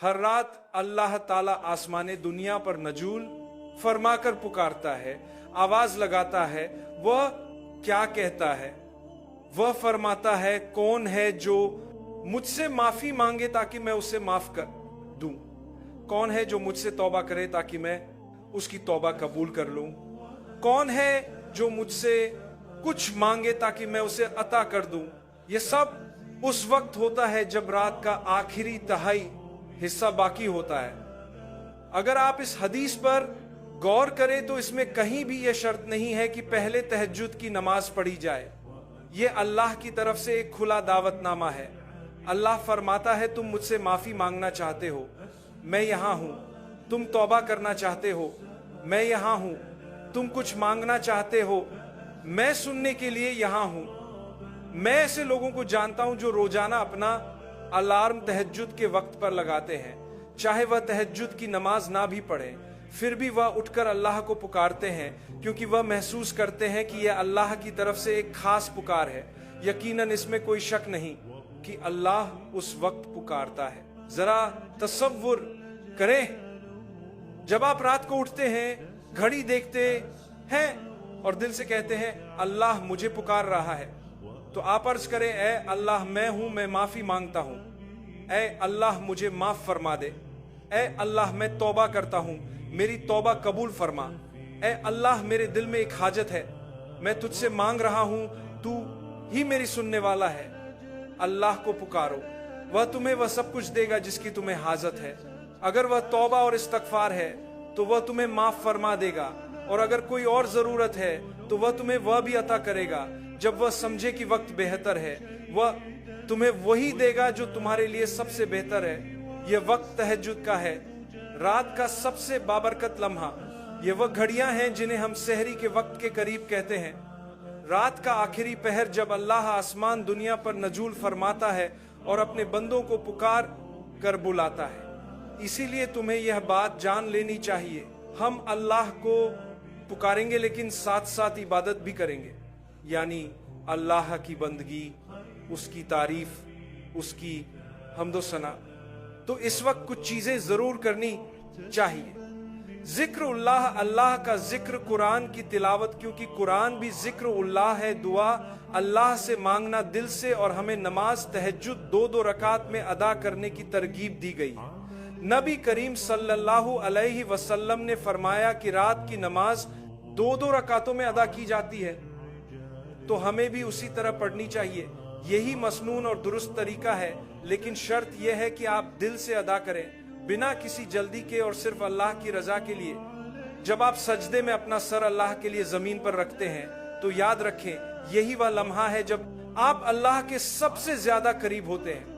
हर रात अल्लाह ताला आसमाने दुनिया पर नजूल फरमाकर पुकारता है, आवाज लगाता है। वह क्या कहता है? वह फरमाता है, कौन है जो मुझसे माफी मांगे ताकि मैं उसे माफ कर दूं? कौन है जो मुझसे तौबा करे ताकि मैं उसकी तौबा कबूल कर लूं? कौन है जो मुझसे कुछ मांगे ताकि मैं उसे अता कर दूं? ये सब उस वक्त होता है जब रात का आखिरी तिहाई हिस्सा बाकी होता है। अगर आप इस हदीस पर गौर करें तो इसमें कहीं भी यह शर्त नहीं है कि पहले तहज्जुद की नमाज पढ़ी जाए। यह अल्लाह की तरफ से एक खुला दावतनामा है। अल्लाह फरमाता है, तुम मुझसे माफी मांगना चाहते हो, मैं यहां हूं। तुम तौबा करना चाहते हो, मैं यहां हूं। तुम कुछ मांगना चाहते हो, मैं सुनने के लिए यहां हूं। मैं ऐसे लोगों को जानता हूं जो रोजाना अपना अलार्म तहज्जुद के वक्त पर लगाते हैं, चाहे वह तहज्जुद की नमाज ना भी पढ़े, फिर भी वह उठकर अल्लाह को पुकारते हैं, क्योंकि वह महसूस करते हैं कि यह अल्लाह की तरफ से एक खास पुकार है। यकीनन इसमें कोई शक नहीं कि अल्लाह उस वक्त पुकारता है। जरा तसव्वुर करें, जब आप रात को उठते हैं, घड़ी देखते हैं और दिल से कहते हैं अल्लाह मुझे पुकार रहा है, तो आप अर्ज करें, ऐ अल्लाह मैं हूं, मैं माफी मांगता हूं। ऐ अल्लाह मुझे माफ फरमा दे। ऐ अल्लाह मैं तौबा करता हूं, मेरी तौबा कबूल फरमा। ऐ अल्लाह मेरे दिल में एक हाजत है, मैं तुझसे मांग रहा हूं, तू ही मेरी सुनने वाला है। अल्लाह को पुकारो, वह तुम्हें वह सब कुछ देगा जिसकी तुम्हें हाजत है। अगर वह तौबा और इस्तगफार है तो वह तुम्हें माफ फरमा देगा, और अगर कोई और जरूरत है तो वह तुम्हें वह भी अता करेगा जब वह समझे कि वक्त बेहतर है। वह तुम्हें वही देगा जो तुम्हारे लिए सबसे बेहतर है। यह वक्त तहज्जुद का है, रात का सबसे बाबरकत लम्हा। ये वह घड़ियां हैं जिन्हें हम सहरी के वक्त के करीब कहते हैं। रात का आखिरी पहर जब अल्लाह आसमान दुनिया पर नजूल फरमाता है और अपने बंदों को पुकार कर बुलाता है। इसीलिए तुम्हें यह बात जान लेनी चाहिए, हम अल्लाह को पुकारेंगे लेकिन साथ साथ इबादत भी करेंगे, यानी अल्लाह की बंदगी, उसकी तारीफ, उसकी हम्दो सना। तो इस वक्त कुछ चीजें जरूर करनी चाहिए। जिक्रुल्लाह, अल्लाह का जिक्र, कुरान की तिलावत, क्योंकि कुरान भी जिक्रुल्लाह है। दुआ अल्लाह से मांगना दिल से, और हमें नमाज तहज्जुद 2-2 रकात में अदा करने की तरगीब दी गई। नबी करीम सल्लल्लाहु अलैहि वसल्लम ने फरमाया कि रात की नमाज 2-2 रकातों में अदा की जाती है, तो हमें भी उसी तरह पढ़नी चाहिए। यही मसनून और दुरुस्त तरीका है, लेकिन शर्त यह है कि आप दिल से अदा करें, बिना किसी जल्दी के, और सिर्फ अल्लाह की रजा के लिए। जब आप सजदे में अपना सर अल्लाह के लिए जमीन पर रखते हैं तो याद रखें, यही वह लम्हा है जब आप अल्लाह के सबसे ज्यादा करीब होते हैं।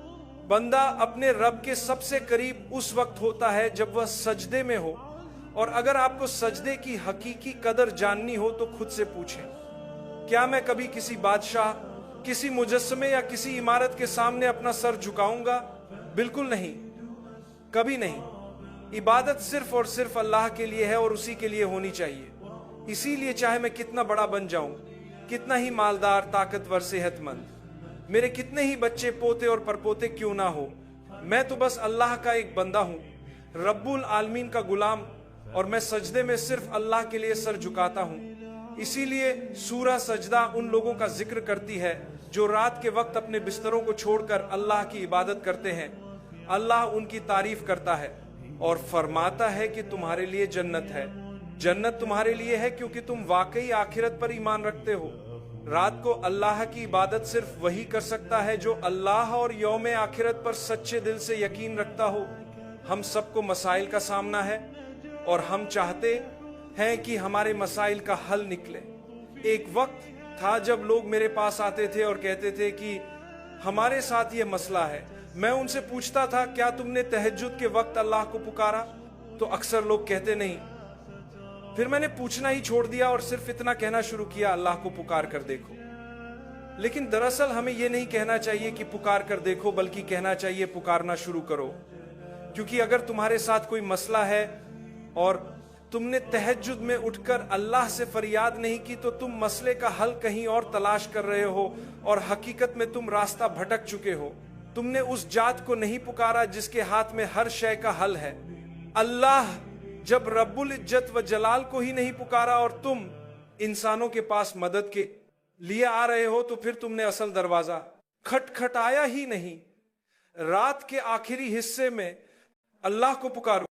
बंदा अपने रब के सबसे करीब उस वक्त होता है जब वह सजदे में हो। और अगर आपको सजदे की हकीकी कदर जाननी हो तो खुद से पूछें, क्या मैं कभी किसी बादशाह, किसी मुजस्समे या किसी इमारत के सामने अपना सर झुकाऊंगा? बिल्कुल नहीं, कभी नहीं। इबादत सिर्फ और सिर्फ अल्लाह के लिए है और उसी के लिए होनी चाहिए। इसीलिए चाहे मैं कितना बड़ा बन जाऊं, कितना ही मालदार, ताकतवर, सेहतमंद, मेरे कितने ही बच्चे, पोते और परपोते क्यों ना हो, मैं तो बस अल्लाह का एक बंदा हूं, रब्बुल आलमीन का गुलाम, और मैं सजदे में सिर्फ अल्लाह के लिए सर झुकाता हूं। इसीलिए सूरह सजदा उन लोगों का जिक्र करती है जो रात के वक्त अपने बिस्तरों को छोड़कर अल्लाह की इबादत करते हैं। अल्लाह उनकी तारीफ करता है और फरमाता है कि तुम्हारे लिए जन्नत है। जन्नत तुम्हारे लिए है क्योंकि तुम वाकई आखिरत पर ईमान रखते हो। रात को अल्लाह की इबादत सिर्फ वही कर सकता है जो अल्लाह और यौम आखिरत पर सच्चे दिल से यकीन रखता हो। हम सबको मसाइल का सामना है और हम चाहते हैं कि हमारे मसाइल का हल निकले। एक वक्त था जब लोग मेरे पास आते थे और कहते थे कि हमारे साथ ये मसला है। मैं उनसे पूछता था, क्या तुमने तहज्जुद के वक्त अल्लाह को पुकारा? तो अक्सर लोग कहते नहीं। फिर मैंने पूछना ही छोड़ दिया और सिर्फ इतना कहना शुरू किया, अल्लाह को पुकार कर देखो। लेकिन दरअसल हमें यह नहीं कहना चाहिए कि पुकार कर देखो, बल्कि कहना चाहिए पुकारना शुरू करो। क्योंकि अगर तुम्हारे साथ कोई मसला है और तुमने तहज्जुद में उठकर अल्लाह से फरियाद नहीं की, तो तुम मसले का हल कहीं और तलाश कर रहे हो और हकीकत में तुम रास्ता भटक चुके हो। تم نے اس ذات کو نہیں پکارا جس کے ہاتھ میں ہر شے کا حل ہے۔ اللہ جب رب العزت و جلال کو ہی نہیں پکارا اور تم انسانوں کے پاس مدد کے لیے آ رہے ہو تو پھر تم نے اصل دروازہ کھٹکھٹایا ہی نہیں۔ رات کے آخری حصے میں اللہ کو پکارو۔